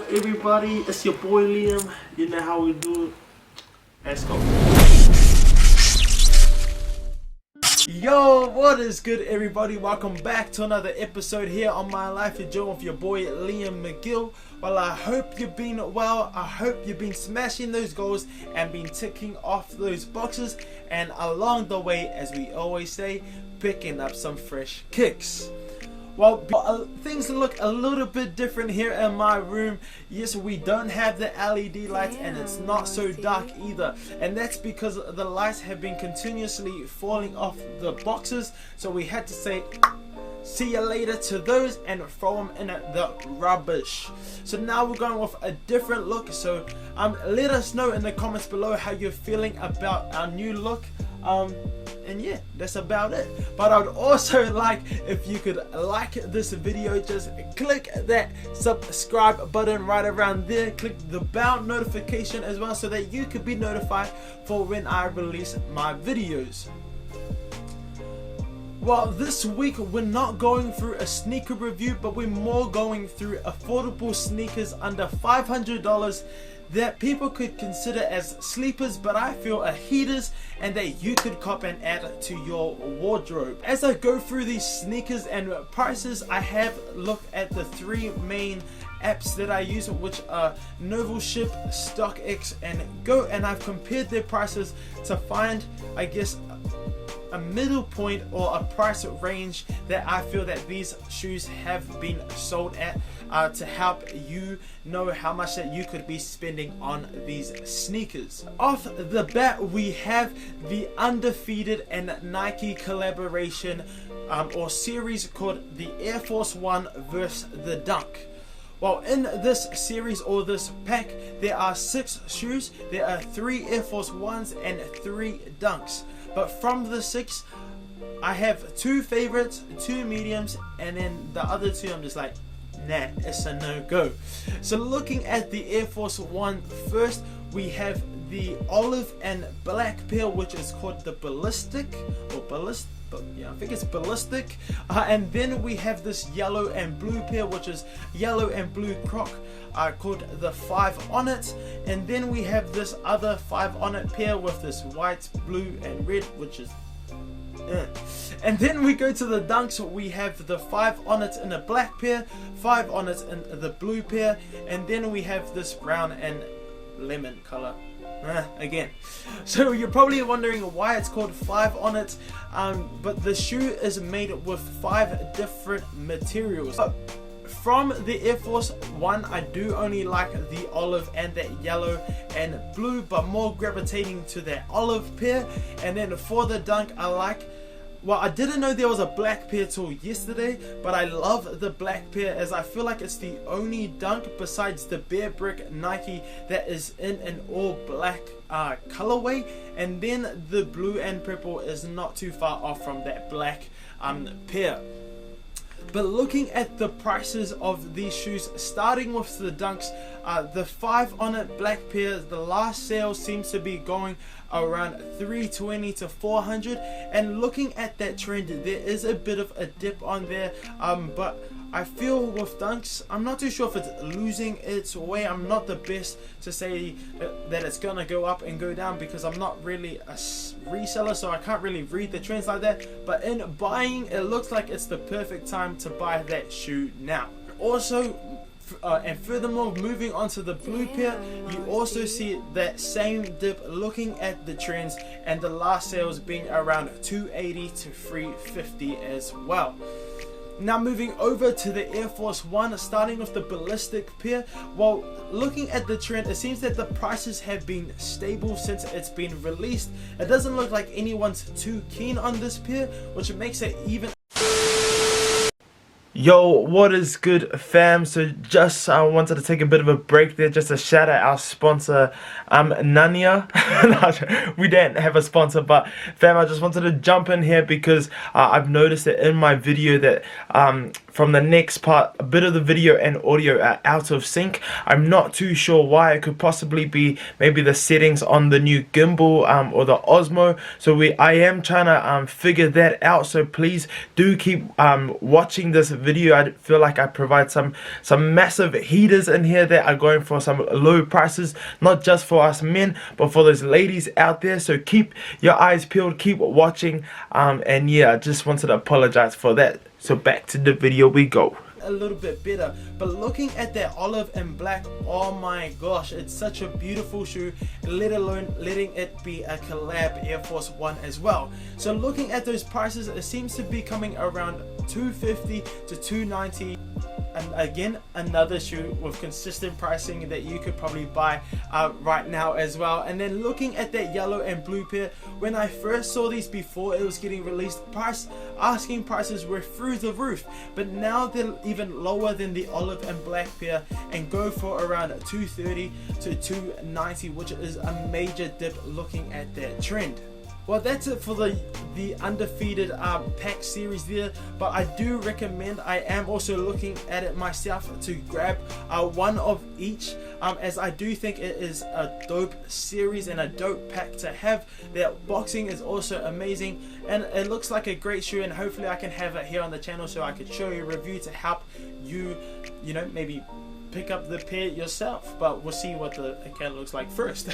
everybody? It's your boy Liam. You know how we do it. Let's go. Yo, what is good, everybody? Welcome back to another episode here on My Life with Joe with your boy Liam McGill. Well, I hope you've been well. I hope you've been smashing those goals and been ticking off those boxes, and along the way, as we always say, picking up some fresh kicks. Well, things look a little bit different here in my room. Yes, we don't have the LED lights, and it's not so dark either. And that's because the lights have been continuously falling off the boxes. So we had to say, see you later to those and throw them in the rubbish. So now we're going with a different look. So let us know in the comments below how you're feeling about our new look. And yeah, that's about it. But I would also like if you could like this video, just click that subscribe button right around there, click the bell notification as well, so that you could be notified for when I release my videos. Well, this week we're not going through a sneaker review, but we're more going through affordable sneakers under $500 that people could consider as sleepers, but I feel are heaters and that you could cop and add to your wardrobe. As I go through these sneakers and prices, I have looked at the three main apps that I use, which are Novelship, StockX, and Go, and I've compared their prices to find, I guess, a middle point or a price range that I feel that these shoes have been sold at, to help you know how much that you could be spending on these sneakers. Off the bat, we have the Undefeated and Nike collaboration or series called the Air Force One vs the Dunk. Well, in this series or this pack, there are 6 shoes. There are 3 Air Force Ones and 3 Dunks. But from the 6, I have 2 favorites, 2 mediums, and then the other 2 I'm just like, nah, it's a no-go. So looking at the Air Force One first, we have the olive and black pair, which is called the Ballistic, or Ballistic. Yeah, I think it's Ballistic. And then we have this yellow and blue pair, which is yellow and blue croc, called the 5 on it. And then we have this other 5 on it pair with this white, blue, and red, which is And then we go to the Dunks. We have the 5 on it in a black pair, 5 on it in the blue pair, and then we have this brown and lemon color. Again, so you're probably wondering why it's called 5 on it, but the shoe is made with 5 different materials. From the Air Force One, I do only like the olive and that yellow and blue, but more gravitating to that olive pair. And then for the Dunk, I like, well, I didn't know there was a black pair till yesterday, but I love the black pair, as I feel like it's the only Dunk besides the Bear Brick Nike that is in an all black colorway. And then the blue and purple is not too far off from that black pair. But looking at the prices of these shoes, starting with the Dunks, the 5 on it black pair, the last sale seems to be going around $320 to $400. And looking at that trend, there is a bit of a dip on there, but I feel with Dunks, I'm not too sure if it's losing its way. I'm not the best to say that it's gonna go up and go down, because I'm not really a reseller, so I can't really read the trends like that. But in buying, it looks like it's the perfect time to buy that shoe now. Also, and furthermore, moving on to the blue pair, you also see that same dip looking at the trends, and the last sales being around $280 to $350 as well. Now moving over to the Air Force One, starting with the Ballistic pair. Well, looking at the trend, it seems that the prices have been stable since it's been released. It doesn't look like anyone's too keen on this pair, which makes it even. Yo, what is good, fam? So just I wanted to take a bit of a break there just to shout out our sponsor, Nania. We didn't have a sponsor, but fam, I just wanted to jump in here because I've noticed that in my video that from the next part, a bit of the video and audio are out of sync. I'm not too sure why. It could possibly be maybe the settings on the new gimbal or the Osmo. So I am trying to figure that out. So please do keep watching this video video, I feel like I provide some massive heaters in here that are going for some low prices, not just for us men but for those ladies out there. So keep your eyes peeled, keep watching, and yeah, I just wanted to apologize for that. So back to the video we go. A little bit better, but looking at that olive and black, oh my gosh, it's such a beautiful shoe, let alone letting it be a collab Air Force One as well. So looking at those prices, it seems to be coming around $250 to $290. And again, another shoe with consistent pricing that you could probably buy right now as well. And then looking at that yellow and blue pair, when I first saw these before it was getting released, asking prices were through the roof, but now they're even lower than the olive and black pair and go for around $230 to $290, which is a major dip looking at that trend. Well, that's it for the undefeated pack series there, but I do recommend, I am also looking at it myself, to grab one of each, as I do think it is a dope series and a dope pack to have. The boxing is also amazing and it looks like a great shoe, and hopefully I can have it here on the channel so I could show you a review to help you, you know, maybe pick up the pair yourself, but we'll see what the account looks like first.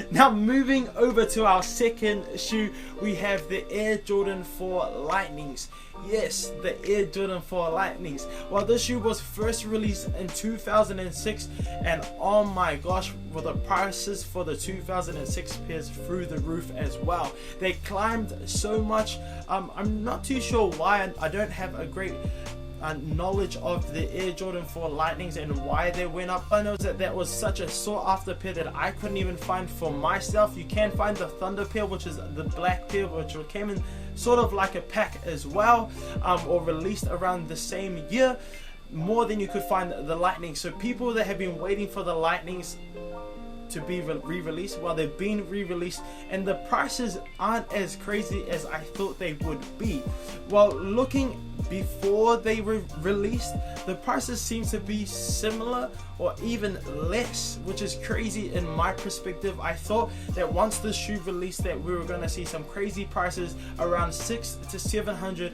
Now moving over to our second shoe, we have the Air Jordan 4 Lightnings. Yes, the Air Jordan 4 Lightnings. Well, this shoe was first released in 2006, and oh my gosh, were the prices for the 2006 pairs through the roof as well. They climbed so much. I'm not too sure why. I don't have a great knowledge of the Air Jordan 4 Lightnings and why they went up. I know that was such a sought after pair that I couldn't even find for myself. You can find the Thunder pair, which is the black pair, which came in sort of like a pack as well, or released around the same year, more than you could find the Lightning. So people that have been waiting for the Lightnings to be re-released, well, they've been re-released and the prices aren't as crazy as I thought they would be. Well, looking before they were released, the prices seem to be similar or even less, which is crazy in my perspective. I thought that once the shoe released that we were going to see some crazy prices around $600 to $700,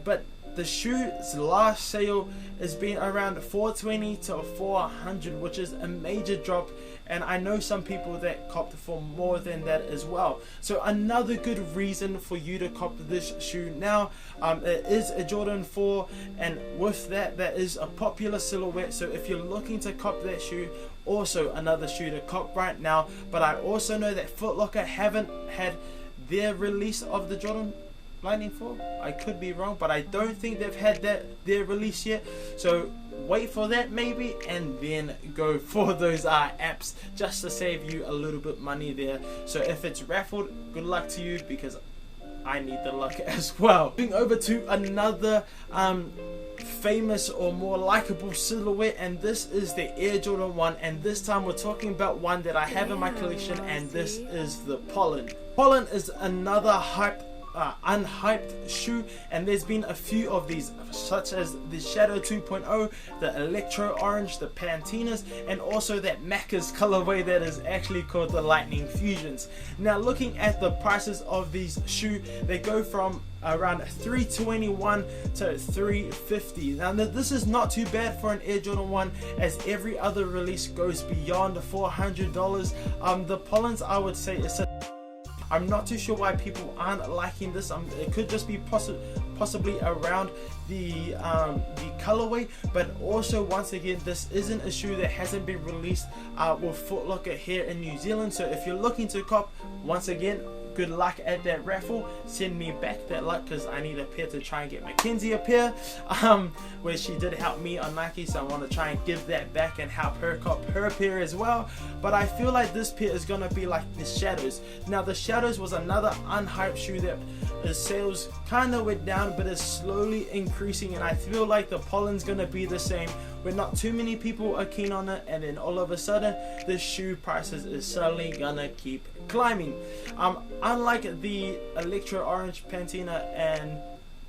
but the shoe's last sale has been around $420 to $400, which is a major drop, and I know some people that copped for more than that as well. So another good reason for you to cop this shoe now. It is a Jordan 4, and with that, that is a popular silhouette. So if you're looking to cop that shoe, also another shoe to cop right now. But I also know that Foot Locker haven't had their release of the Jordan Lightning 4. I could be wrong, but I don't think they've had their release yet. So wait for that maybe, and then go for those apps just to save you a little bit money there. So if it's raffled, good luck to you, because I need the luck as well. Moving over to another famous or more likable silhouette, and this is the Air Jordan 1, and this time we're talking about one that I have in my collection, and this is the Pollen. Pollen is another unhyped shoe, and there's been a few of these, such as the Shadow 2.0, the Electro Orange, the Pantinas, and also that Macca's colorway that is actually called the Lightning Fusions. Now looking at the prices of these shoes, they go from around $321 to $350. Now this is not too bad for an Air Jordan 1, as every other release goes beyond $400. The Pollens, I would say, is I'm not too sure why people aren't liking this. It could just be possibly around the colorway, but also once again, this isn't a shoe that hasn't been released with Foot Locker here in New Zealand. So if you're looking to cop, once again, good luck at that raffle. Send me back that luck, because I need a pair to try and get Mackenzie a pair, where she did help me on Nike, so I want to try and give that back and help her cop her pair as well. But I feel like this pair is gonna be like the Shadows. Now the Shadows was another unhyped shoe that the sales kind of went down, but is slowly increasing, and I feel like the Pollen's gonna be the same, where not too many people are keen on it, and then all of a sudden the shoe prices is suddenly gonna keep climbing. Unlike the Electro Orange, Pantina, and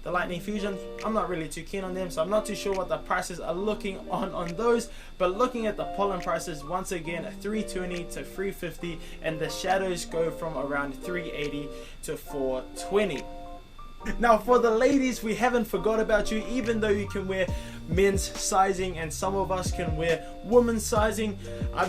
the Lightning Fusion, I'm not really too keen on them, so I'm not too sure what the prices are looking on those. But looking at the Pollen prices, once again, $320 to $350, and the Shadows go from around $380 to $420. Now for the ladies, we haven't forgot about you. Even though you can wear men's sizing and some of us can wear women's sizing,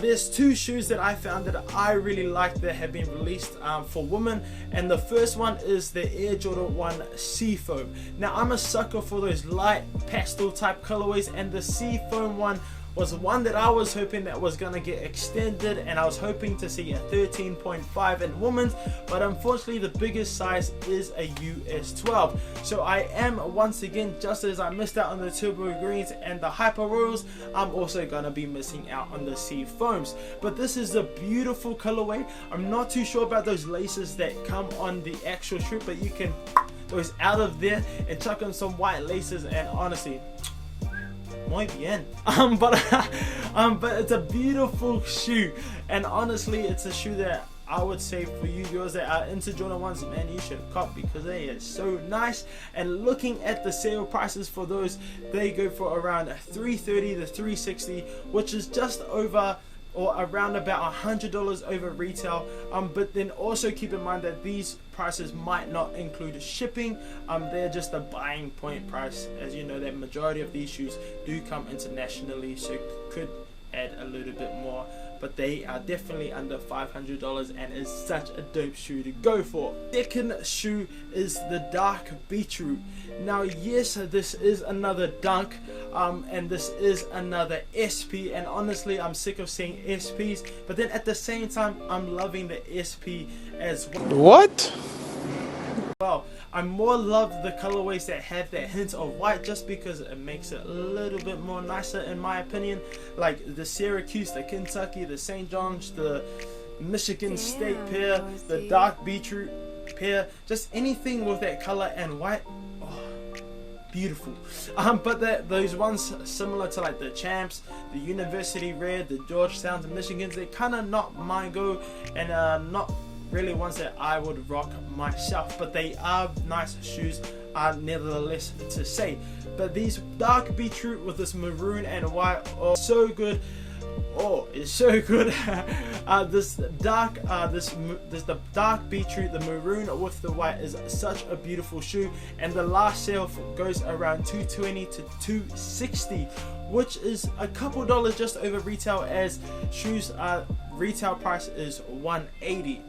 there's two shoes that I found that I really like that have been released for women, and the first one is the Air Jordan 1 Seafoam. Now I'm a sucker for those light pastel type colorways, and the Seafoam one was one that I was hoping that was gonna get extended, and I was hoping to see a 13.5 in women's, but unfortunately the biggest size is a US 12. So I am once again, just as I missed out on the Turbo Greens and the Hyper Royals, I'm also gonna be missing out on the Seafoams. But this is a beautiful colorway. I'm not too sure about those laces that come on the actual shoe, but you can those out of there and chuck on some white laces, and honestly, muy bien. But it's a beautiful shoe, and honestly it's a shoe that I would say for you girls that are into Jordan 1s, man, you should cop because they are so nice. And looking at the sale prices for those, they go for around $330 to $360, which is just over or around about $100 over retail. But then also keep in mind that these prices might not include shipping. They're just a buying point price, as you know that majority of these shoes do come internationally, so could add a little bit more, but they are definitely under $500 and is such a dope shoe to go for. Second shoe is the Dark Beetroot. Now yes, this is another dunk, and this is another SP, and honestly I'm sick of seeing SPs, but then at the same time I'm loving the SP as well. What? Well, I more love the colorways that have that hint of white, just because it makes it a little bit more nicer in my opinion. Like the Syracuse, the Kentucky, the St. John's, the Michigan State pair, the Dark Beetroot pair, just anything with that color and white, oh, beautiful. But those ones similar to like the Champs, the University Red, the Georgetowns and Michigans, they kind of not my go, and not really ones that I would rock myself, but they are nice shoes nevertheless to say. But these Dark Beetroot with this maroon and white, oh so good, oh it's so good. The Dark Beetroot, the maroon with the white, is such a beautiful shoe, and the last sale goes around $220 to $260, which is a couple dollars just over retail, as shoes retail price is $180.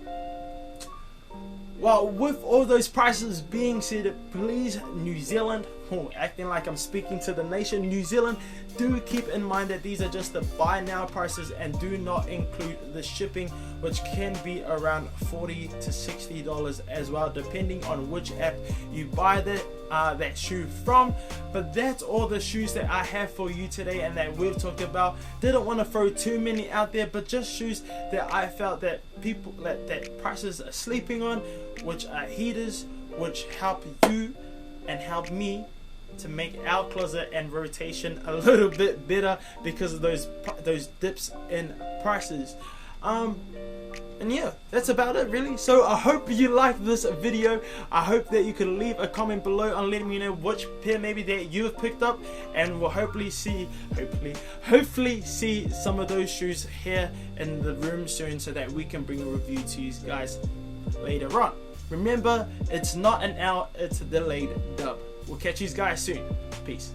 Well, with all those prices being said, please New Zealand, acting like I'm speaking to the nation, New Zealand, do keep in mind that these are just the buy now prices and do not include the shipping, which can be around $40 to $60 as well, depending on which app you buy that shoe from. But that's all the shoes that I have for you today and that we've talked about. Didn't want to throw too many out there, but just shoes that I felt that people that prices are sleeping on, which are heaters, which help you and help me to make our closet and rotation a little bit better because of those dips in prices. And yeah, that's about it really. So I hope you liked this video. I hope that you can leave a comment below and let me know which pair maybe that you have picked up, and we'll hopefully see some of those shoes here in the room soon, so that we can bring a review to you guys later on. Remember, it's not an out, it's a delayed dub. We'll catch you guys soon. Peace.